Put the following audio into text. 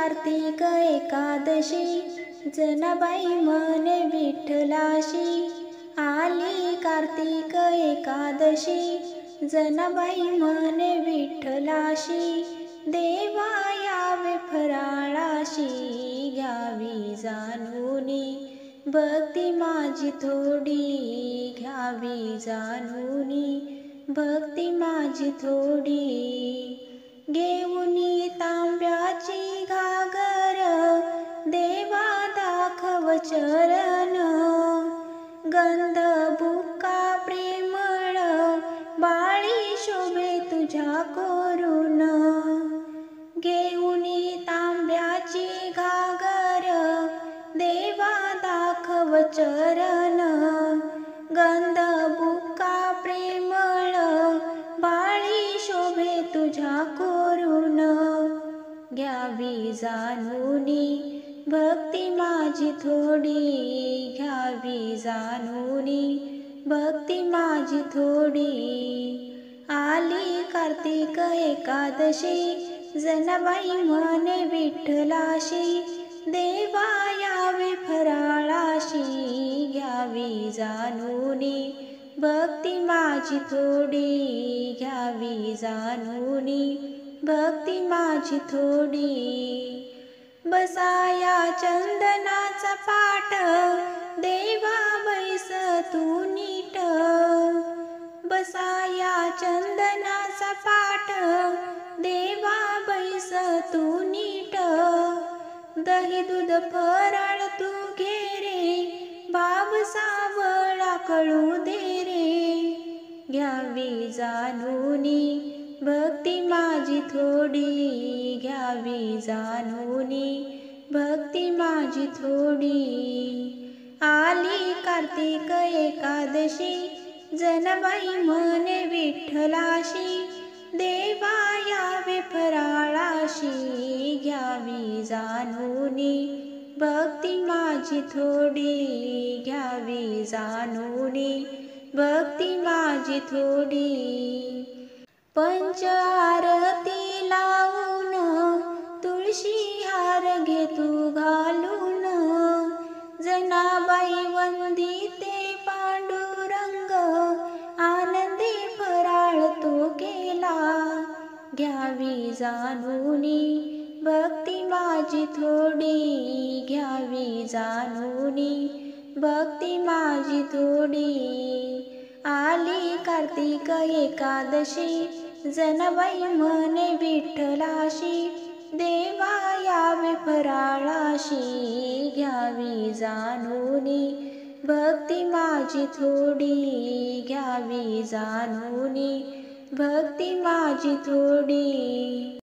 कार्तिक एकादशी जनाबाई म्हणे विठ्ठलाशी। आली कार्तिक एकादशी जनाबाई म्हणे विठ्ठलाशी। देवा यावे फराळाशी घ्यावी जाणूनी, भक्ती माझी थोडी घ्यावी जाणूनी, भक्ती माझी थोडी। घेऊनी तांब्याची घागर देवा दाखव चरण, गंध बुक्का प्रेमळ बाळी शोभे तुझ्या कोरून। घेऊनी तांब्याची घागर देवा दाखव चरण, गंध बुक्का प्रेमळ बाळी शोभे तुझ्या कोरून। घ्यावी जाणूनी भक्ती माझी थोडी घ्यावी जाणूनी, भक्ती माझी थोडी। आली कार्तिक एकादशी जनाबाई म्हणे विठ्ठलाशी। देवा यावे फराळाशी घ्यावी जाणूनी, भक्ती माझी थोडी घ्यावी जाणूनी, भक्ती माझी थोडी। बसाया चंदनाचा पाट देवा बैस तू नीट, बसाया चंदनाचा पाट देवा बैस तू नीट। दही दूध फराळ तू घे रे, बाब सावळा कळू दे रे। घ्यावी जाणूनी भक्ती माझी थोडी घ्यावी जाणूनी, भक्ती माझी थोडी। आली कार्तिक एकादशी जनाबाई म्हणे विठ्ठलाशी। देवा यावे फराळाशी घ्यावी जाणूनी, भक्ती माझी थोडी घ्यावी जाणूनी, भक्ती माझी थोडी। पंच आरती लावून तुळशी हार घे तू घालून, जनाबाई वंदिते पांडुरंग आनंदी फराळ तो केला। घ्यावी जाणूनी भक्ती माझी थोडी घ्यावी जाणूनी, भक्ती माझी थोडी। आली कार्तिक एकादशी जनाबाई म्हणे विठ्ठलाशी। देवा यावे फराळाशी घ्यावी जाणूनी, भक्ती माझी थोडी घ्यावी जाणूनी, भक्ती माझी थोडी।